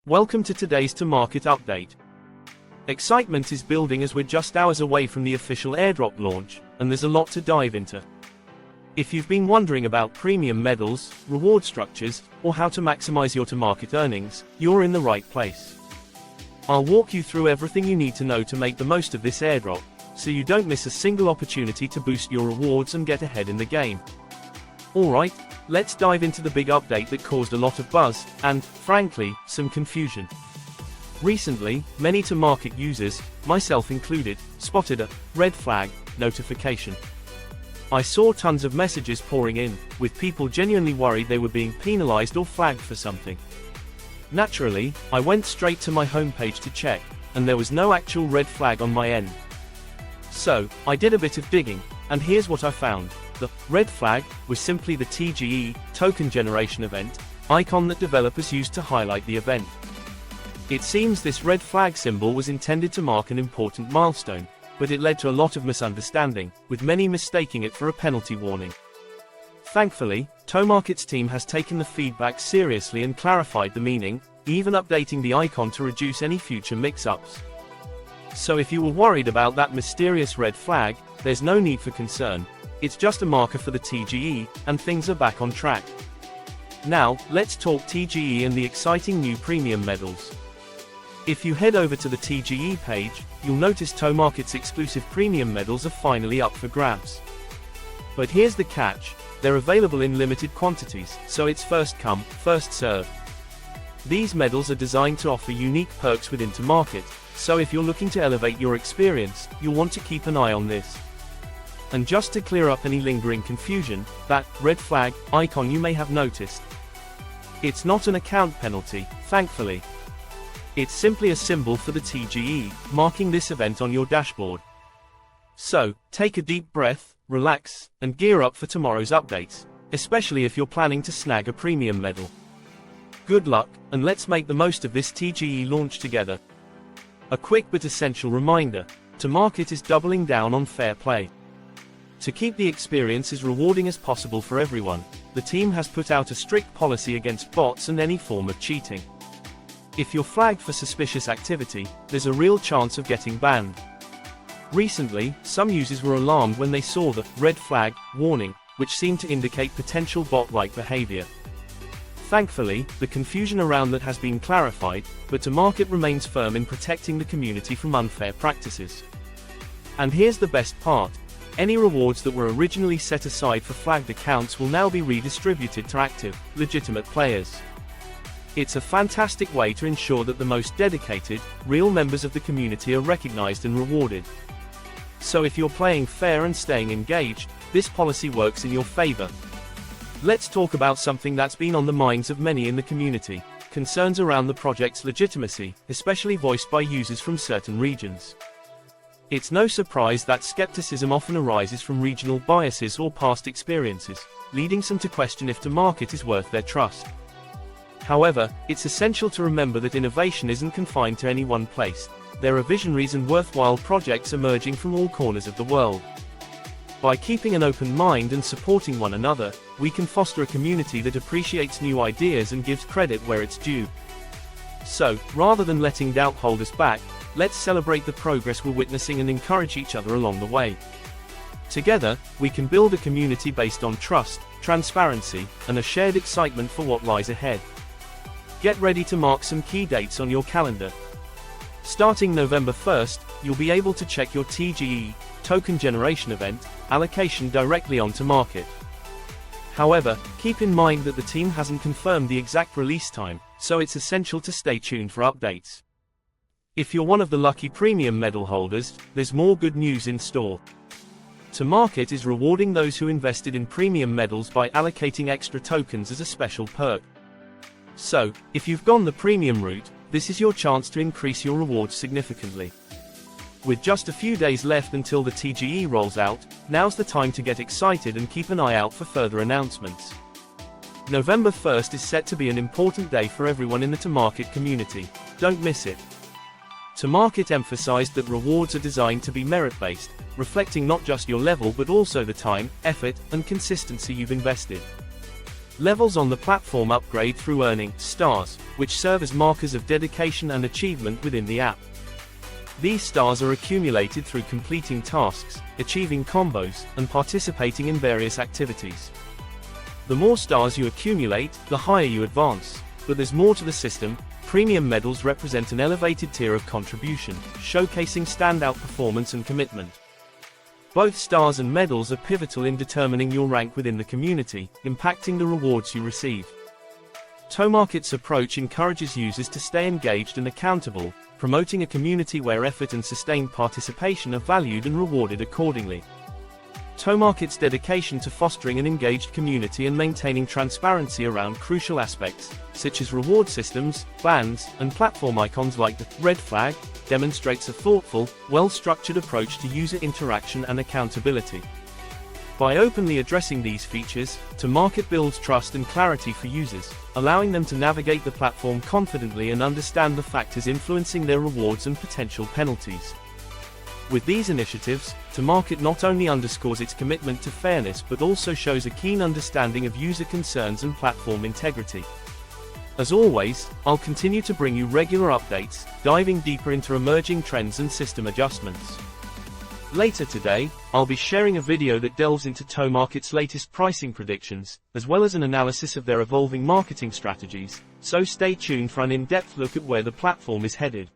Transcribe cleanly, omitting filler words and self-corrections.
Welcome to today's Tomarket update. Excitement is building as we're just hours away from the official airdrop launch, and there's a lot to dive into. If you've been wondering about premium medals, reward structures, or how to maximize your Tomarket earnings, you're in the right place. I'll walk you through everything you need to know to make the most of this airdrop, so you don't miss a single opportunity to boost your rewards and get ahead in the game. Alright, let's dive into the big update that caused a lot of buzz, and, frankly, some confusion. Recently, many Tomarket users, myself included, spotted a red flag notification. I saw tons of messages pouring in, with people genuinely worried they were being penalized or flagged for something. Naturally, I went straight to my homepage to check, and there was no actual red flag on my end. So, I did a bit of digging, and here's what I found. The red flag was simply the TGE, token generation event, icon that developers used to highlight the event. It seems this red flag symbol was intended to mark an important milestone, but it led to a lot of misunderstanding, with many mistaking it for a penalty warning. Thankfully, Tomarket's team has taken the feedback seriously and clarified the meaning, even updating the icon to reduce any future mix-ups. So if you were worried about that mysterious red flag, there's no need for concern. It's just a marker for the TGE, and things are back on track. Now, let's talk TGE and the exciting new premium medals. If you head over to the TGE page, you'll notice Tomarket's exclusive premium medals are finally up for grabs. But here's the catch, they're available in limited quantities, so it's first come, first served. These medals are designed to offer unique perks within Tomarket, so if you're looking to elevate your experience, you'll want to keep an eye on this. And just to clear up any lingering confusion, that red flag icon you may have noticed. It's not an account penalty, thankfully. It's simply a symbol for the TGE, marking this event on your dashboard. So, take a deep breath, relax, and gear up for tomorrow's updates, especially if you're planning to snag a premium medal. Good luck, and let's make the most of this TGE launch together. A quick but essential reminder, Tomarket is doubling down on fair play. To keep the experience as rewarding as possible for everyone, the team has put out a strict policy against bots and any form of cheating. If you're flagged for suspicious activity, there's a real chance of getting banned. Recently, some users were alarmed when they saw the red flag warning, which seemed to indicate potential bot-like behavior. Thankfully, the confusion around that has been clarified, but Tomarket remains firm in protecting the community from unfair practices. And here's the best part. Any rewards that were originally set aside for flagged accounts will now be redistributed to active, legitimate players. It's a fantastic way to ensure that the most dedicated, real members of the community are recognized and rewarded. So if you're playing fair and staying engaged, this policy works in your favor. Let's talk about something that's been on the minds of many in the community, concerns around the project's legitimacy, especially voiced by users from certain regions. It's no surprise that skepticism often arises from regional biases or past experiences, leading some to question if Tomarket is worth their trust. However, it's essential to remember that innovation isn't confined to any one place. There are visionaries and worthwhile projects emerging from all corners of the world. By keeping an open mind and supporting one another, we can foster a community that appreciates new ideas and gives credit where it's due. So, rather than letting doubt hold us back, let's celebrate the progress we're witnessing and encourage each other along the way. Together, we can build a community based on trust, transparency, and a shared excitement for what lies ahead. Get ready to mark some key dates on your calendar. Starting November 1st, you'll be able to check your TGE, token generation event, allocation directly on Tomarket. However, keep in mind that the team hasn't confirmed the exact release time, so it's essential to stay tuned for updates. If you're one of the lucky premium medal holders, there's more good news in store. Tomarket is rewarding those who invested in premium medals by allocating extra tokens as a special perk. So, if you've gone the premium route, this is your chance to increase your rewards significantly. With just a few days left until the TGE rolls out, now's the time to get excited and keep an eye out for further announcements. November 1st is set to be an important day for everyone in the Tomarket community. Don't miss it. Tomarket emphasized that rewards are designed to be merit-based, reflecting not just your level but also the time, effort, and consistency you've invested. Levels on the platform upgrade through earning stars, which serve as markers of dedication and achievement within the app. These stars are accumulated through completing tasks, achieving combos, and participating in various activities. The more stars you accumulate, the higher you advance. But there's more to the system. Premium medals represent an elevated tier of contribution, showcasing standout performance and commitment. Both stars and medals are pivotal in determining your rank within the community, impacting the rewards you receive. Tomarket's approach encourages users to stay engaged and accountable, promoting a community where effort and sustained participation are valued and rewarded accordingly. Tomarket's dedication to fostering an engaged community and maintaining transparency around crucial aspects, such as reward systems, bans, and platform icons like the red flag, demonstrates a thoughtful, well-structured approach to user interaction and accountability. By openly addressing these features, Tomarket builds trust and clarity for users, allowing them to navigate the platform confidently and understand the factors influencing their rewards and potential penalties. With these initiatives, Tomarket not only underscores its commitment to fairness but also shows a keen understanding of user concerns and platform integrity. As always, I'll continue to bring you regular updates, diving deeper into emerging trends and system adjustments. Later today, I'll be sharing a video that delves into Tomarket's latest pricing predictions, as well as an analysis of their evolving marketing strategies, so stay tuned for an in-depth look at where the platform is headed.